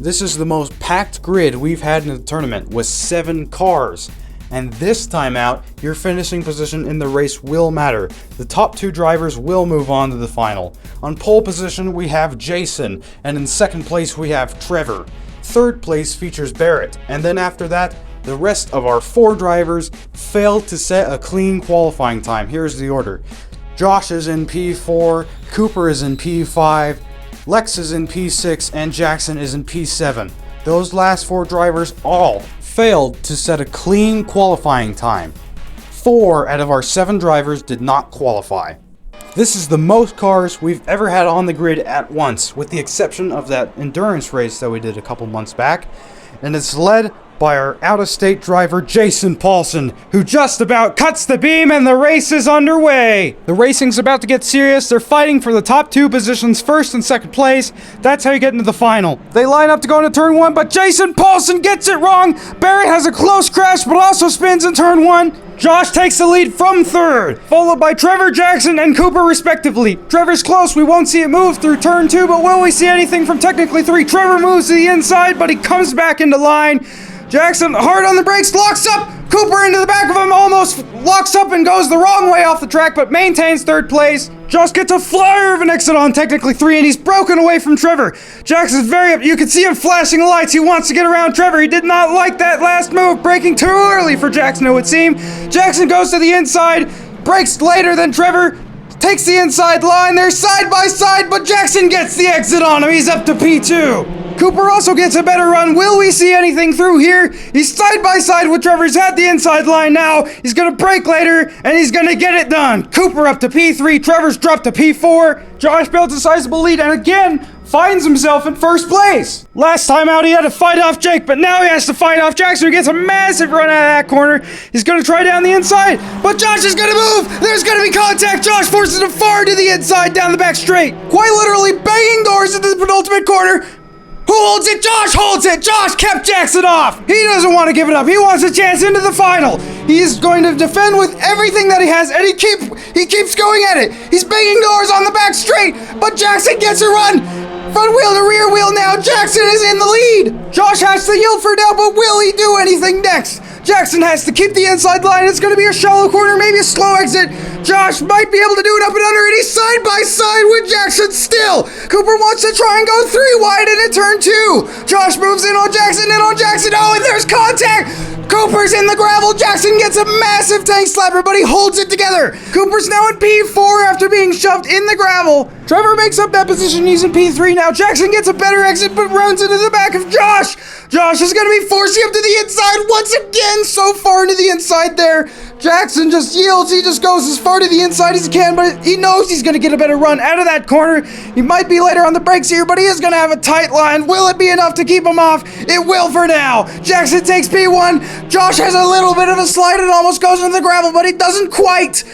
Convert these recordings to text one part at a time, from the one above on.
This is the most packed grid we've had in the tournament with 7 cars. And this time out, your finishing position in the race will matter. The top 2 drivers will move on to the final. On pole position, we have Jason, and in second place, we have Trevor. Third place features Barrett, and then after that, the rest of our 4 drivers failed to set a clean qualifying time. Here's the order. Josh is in P4, Cooper is in P5, Lex is in P6, and Jackson is in P7. Those last 4 drivers all failed to set a clean qualifying time. 4 out of our 7 drivers did not qualify. This is the most cars we've ever had on the grid at once, with the exception of that endurance race that we did a couple months back, and it's led by our out-of-state driver Jason Paulson, who just about cuts the beam and the race is underway. The racing's about to get serious. They're fighting for the top 2 positions, first and second place. That's how you get into the final. They line up to go into turn 1, but Jason Paulson gets it wrong. Barry has a close crash, but also spins in turn 1. Josh takes the lead from third, followed by Trevor, Jackson, and Cooper respectively. Trevor's close, we won't see it move through turn 2, but will we see anything from technically 3? Trevor moves to the inside, but he comes back into line. Jackson hard on the brakes, locks up. Cooper into the back of him, almost locks up and goes the wrong way off the track, but maintains third place. Josh gets a flyer of an exit on technically 3, and he's broken away from Trevor. Jackson's very up. You can see him flashing the lights. He wants to get around Trevor. He did not like that last move, braking too early for Jackson, it would seem. Jackson goes to the inside, brakes later than Trevor, takes the inside line. They're side by side, but Jackson gets the exit on him. He's up to P2. Cooper also gets a better run. Will we see anything through here? He's side by side with Trevor. He's at the inside line now. He's going to brake later, and he's going to get it done. Cooper up to P3. Trevor's dropped to P4. Josh built a sizable lead, and again, finds himself in first place. Last time out, he had to fight off Jake, but now he has to fight off Jackson, who gets a massive run out of that corner. He's going to try down the inside, but Josh is going to move. There's going to be contact. Josh forces him far to the inside, down the back straight. Quite literally banging doors into the penultimate corner. Who holds it? Josh holds it! Josh kept Jackson off! He doesn't want to give it up. He wants a chance into the final. He's going to defend with everything that he has, and he keeps going at it. He's banging doors on the back straight, but Jackson gets a run. Front wheel to rear wheel now. Jackson is in the lead. Josh has to yield for now, but will he do anything next? Jackson has to keep the inside line. It's going to be a shallow corner, maybe a slow exit. Josh might be able to do it up and under, and he's side by side with Jackson still. Cooper wants to try and go 3 wide into turn 2. Josh moves in on Jackson, Oh, and there's contact. Cooper's in the gravel. Jackson gets a massive tank slapper, but he holds it together. Cooper's now in P4 after being shoved in the gravel. Trevor makes up that position. He's in P3 now. Jackson gets a better exit, but runs into the back of Josh. Josh is going to be forcing him to the inside once again. So far into the inside there. Jackson just yields. He just goes as far to the inside as he can, but he knows he's going to get a better run out of that corner. He might be later on the brakes here, but he is going to have a tight line. Will it be enough to keep him off? It will for now. Jackson takes P1. Josh has a little bit of a slide and almost goes into the gravel, but he doesn't quite.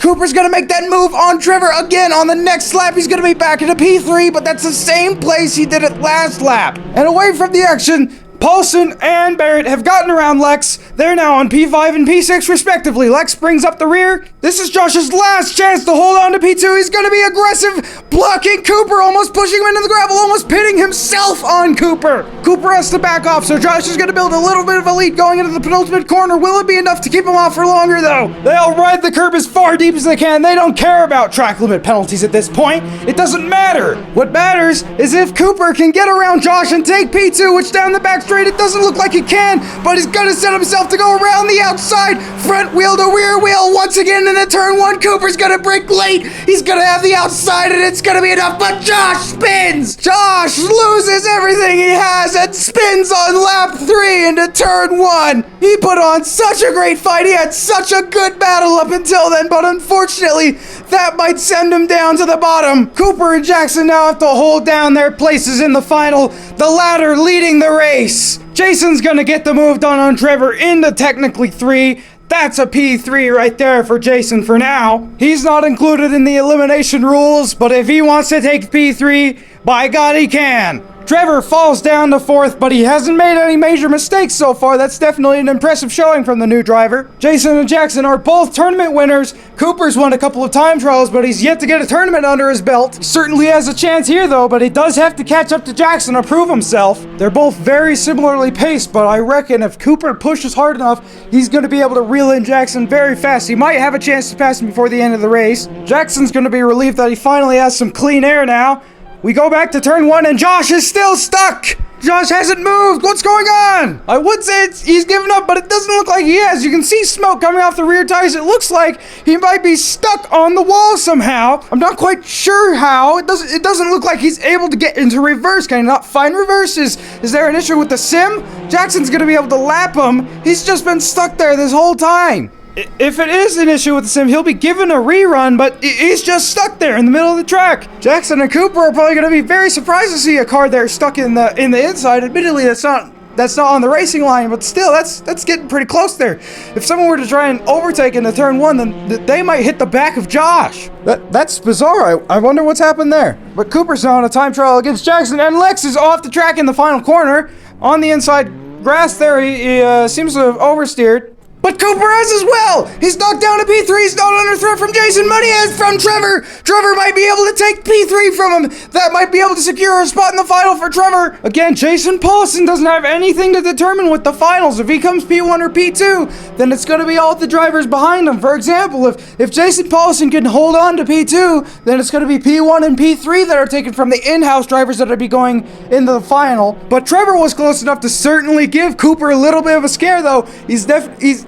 Cooper's going to make that move on Trevor again. On the next lap, he's going to be back into P3, but that's the same place he did it last lap. And away from the action, Paulson and Barrett have gotten around Lex. They're now on P5 and P6 respectively. Lex brings up the rear. This is Josh's last chance to hold on to P2. He's going to be aggressive, blocking Cooper, almost pushing him into the gravel, almost pitting himself on Cooper. Cooper has to back off, so Josh is going to build a little bit of a lead going into the penultimate corner. Will it be enough to keep him off for longer, though? They'll ride the curb as far deep as they can. They don't care about track limit penalties at this point. It doesn't matter. What matters is if Cooper can get around Josh and take P2, which down the back straight, it doesn't look like he can, but he's gonna set himself to go around the outside, front wheel to rear wheel once again into turn 1. Cooper's gonna brake late. He's gonna have the outside, and it's gonna be enough, but Josh spins. Josh loses everything he has and spins on lap 3 into turn 1. He put on such a great fight. He had such a good battle up until then, but unfortunately, that might send him down to the bottom. Cooper and Jackson now have to hold down their places in the final, the latter leading the race. Jason's gonna get the move done on Trevor into technically 3. That's a P3 right there for Jason for now. He's not included in the elimination rules, but if he wants to take P3, by God he can. Trevor falls down to 4th, but he hasn't made any major mistakes so far. That's definitely an impressive showing from the new driver. Jason and Jackson are both tournament winners. Cooper's won a couple of time trials, but he's yet to get a tournament under his belt. He certainly has a chance here, though, but he does have to catch up to Jackson to prove himself. They're both very similarly paced, but I reckon if Cooper pushes hard enough, he's going to be able to reel in Jackson very fast. He might have a chance to pass him before the end of the race. Jackson's going to be relieved that he finally has some clean air now. We go back to turn 1 and Josh is still stuck! Josh hasn't moved! What's going on? I would say he's given up, but it doesn't look like he has. You can see smoke coming off the rear tires. It looks like he might be stuck on the wall somehow. I'm not quite sure how. It doesn't look like he's able to get into reverse. Can he not find reverse? Is there an issue with the sim? Jackson's gonna be able to lap him. He's just been stuck there this whole time. If it is an issue with the sim, he'll be given a rerun, but he's just stuck there in the middle of the track. Jackson and Cooper are probably going to be very surprised to see a car there stuck in the inside. Admittedly, that's not on the racing line, but still, that's getting pretty close there. If someone were to try and overtake into turn 1, then they might hit the back of Josh. That's bizarre. I wonder what's happened there. But Cooper's now on a time trial against Jackson, and Lex is off the track in the final corner. On the inside grass there, he seems to have oversteered. But Cooper has as well! He's knocked down to P3, he's not under threat from Jason, but he is from Trevor! Trevor might be able to take P3 from him! That might be able to secure a spot in the final for Trevor! Again, Jason Paulson doesn't have anything to determine with the finals. If he comes P1 or P2, then it's gonna be all the drivers behind him. For example, if Jason Paulson can hold on to P2, then it's gonna be P1 and P3 that are taken from the in-house drivers that are be going into the final. But Trevor was close enough to certainly give Cooper a little bit of a scare, though.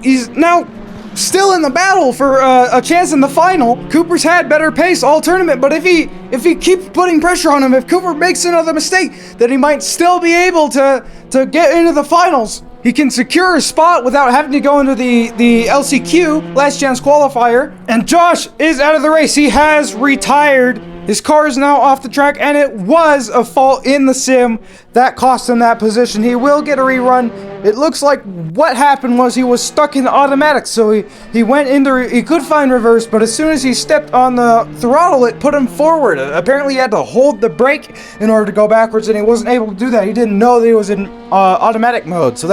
He's now still in the battle for a chance in the final. Cooper's had better pace all tournament, but if he keeps putting pressure on him, if Cooper makes another mistake, then he might still be able to get into the finals. He can secure a spot without having to go into the LCQ, last chance qualifier. And Josh is out of the race. He has retired. His car is now off the track, and it was a fault in the sim that cost him that position. He will get a rerun. It looks like what happened was he was stuck in automatic, so he went into, he could find reverse, but as soon as he stepped on the throttle, it put him forward. Apparently he had to hold the brake in order to go backwards, and he wasn't able to do that. He didn't know that he was in automatic mode, so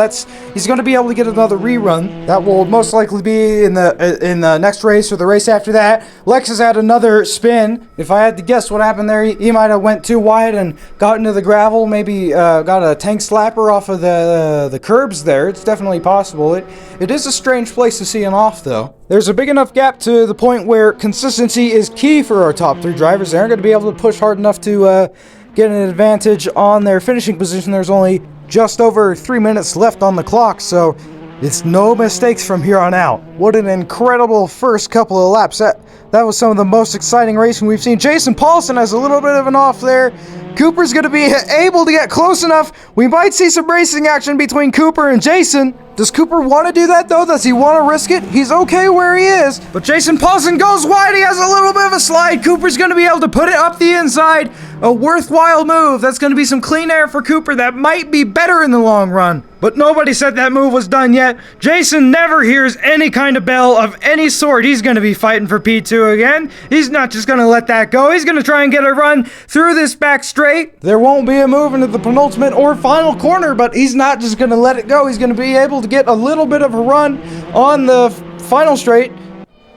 he's going to be able to get another rerun. That will most likely be in the next race or the race after that. Lex has had another spin. If I had to guess what happened there, he might have went too wide and got into the gravel, maybe got a tank slapper off of the curbs there. It's definitely possible. It is a strange place to see an off, though. There's a big enough gap to the point where consistency is key for our top 3 drivers. They aren't going to be able to push hard enough to get an advantage on their finishing position. There's only just over 3 minutes left on the clock, so it's no mistakes from here on out. What an incredible first couple of laps. That was some of the most exciting racing we've seen. Jason Paulson has a little bit of an off there. Cooper's going to be able to get close enough. We might see some racing action between Cooper and Jason. Does Cooper want to do that, though? Does he want to risk it? He's okay where he is. But Jason Paulson goes wide. He has a little bit of a slide. Cooper's going to be able to put it up the inside. A worthwhile move. That's going to be some clean air for Cooper. That might be better in the long run. But nobody said that move was done yet. Jason never hears any kind of bell of any sort. He's going to be fighting for P2 again. He's not just going to let that go. He's going to try and get a run through this back straight. There won't be a move into the penultimate or final corner, but he's not just going to let it go. He's going to be able to get a little bit of a run on the final straight.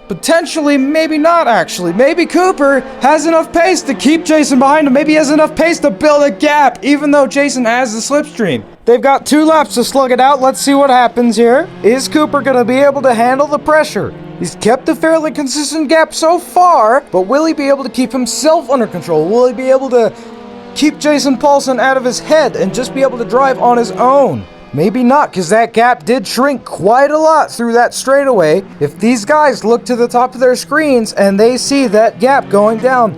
Potentially, maybe not actually. Maybe Cooper has enough pace to keep Jason behind him. Maybe he has enough pace to build a gap, even though Jason has the slipstream. They've got 2 laps to slug it out. Let's see what happens here. Is Cooper going to be able to handle the pressure? He's kept a fairly consistent gap so far, but will he be able to keep himself under control? Will he be able to keep Jason Paulson out of his head and just be able to drive on his own? Maybe not, because that gap did shrink quite a lot through that straightaway. If these guys look to the top of their screens and they see that gap going down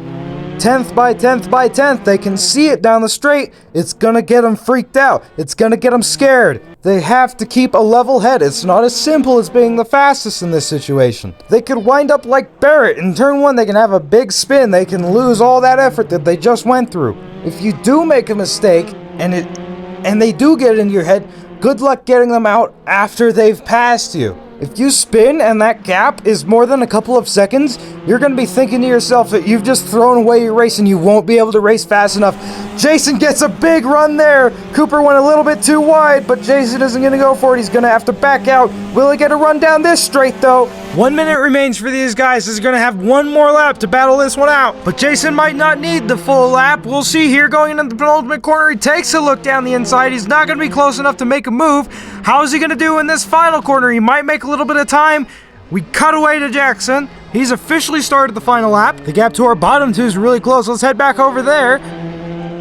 10th by 10th by 10th, they can see it down the straight. It's gonna get them freaked out. It's gonna get them scared. They have to keep a level head. It's not as simple as being the fastest in this situation. They could wind up like Barrett. In turn 1, they can have a big spin. They can lose all that effort that they just went through. If you do make a mistake and they do get into your head, good luck getting them out after they've passed you. If you spin and that gap is more than a couple of seconds, you're going to be thinking to yourself that you've just thrown away your race and you won't be able to race fast enough. Jason gets a big run there. Cooper went a little bit too wide, but Jason isn't going to go for it. He's going to have to back out. Will he get a run down this straight, though? 1 minute remains for these guys. He's going to have one more lap to battle this one out. But Jason might not need the full lap. We'll see here going into the penultimate corner. He takes a look down the inside. He's not going to be close enough to make a move. How is he going to do in this final corner? He might make a little bit of time. We cut away to Jackson. He's officially started the final lap. The gap to our bottom two is really close. Let's head back over there.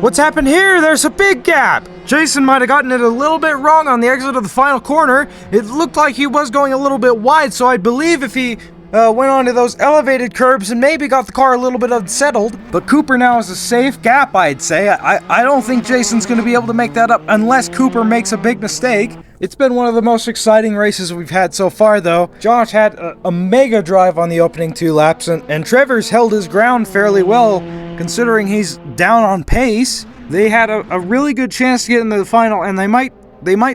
What's happened here? There's a big gap. Jason might have gotten it a little bit wrong on the exit of the final corner. It looked like he was going a little bit wide, so I believe if he went onto those elevated curbs and maybe got the car a little bit unsettled. But Cooper now has a safe gap, I'd say. I don't think Jason's going to be able to make that up unless Cooper makes a big mistake. It's been one of the most exciting races we've had so far, though. Josh had a mega drive on the opening 2 laps, and Trevor's held his ground fairly well, considering he's down on pace. They had a really good chance to get into the final, and they might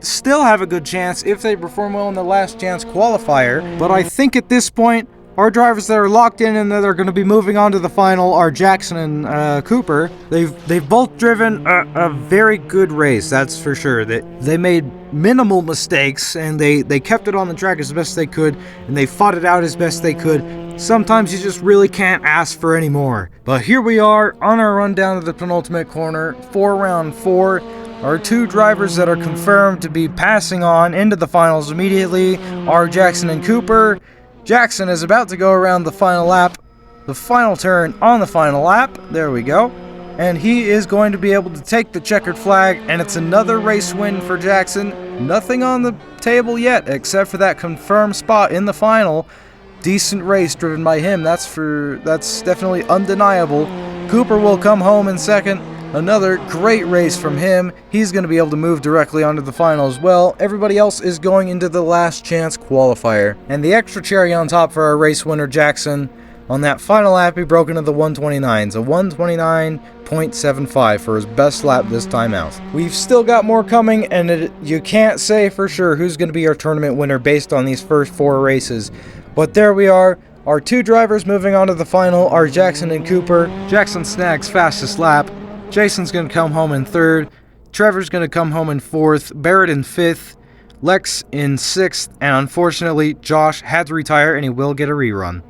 still have a good chance if they perform well in the last chance qualifier. But I think at this point, our drivers that are locked in and that are going to be moving on to the final are Jackson and Cooper. They've both driven a very good race, that's for sure. They made minimal mistakes, and they kept it on the track as best they could, and they fought it out as best they could. Sometimes you just really can't ask for any more. But here we are on our run down to the penultimate corner for round 4. Our 2 drivers that are confirmed to be passing on into the finals immediately are Jackson and Cooper. Jackson is about to go around the final lap, the final turn on the final lap. There we go. And he is going to be able to take the checkered flag, and it's another race win for Jackson. Nothing on the table yet except for that confirmed spot in the final. Decent race driven by him, that's definitely undeniable. Cooper will come home in second. Another great race from him. He's going to be able to move directly onto the final as well. Everybody else is going into the last chance qualifier. And the extra cherry on top for our race winner, Jackson, on that final lap, he broke into the 129s, a 129.75 for his best lap this time out. We've still got more coming, and you can't say for sure who's going to be our tournament winner based on these first 4 races. But there we are. Our 2 drivers moving on to the final are Jackson and Cooper. Jackson snags fastest lap. Jason's going to come home in 3rd. Trevor's going to come home in 4th. Barrett in 5th. Lex in 6th. And unfortunately, Josh had to retire, and he will get a rerun.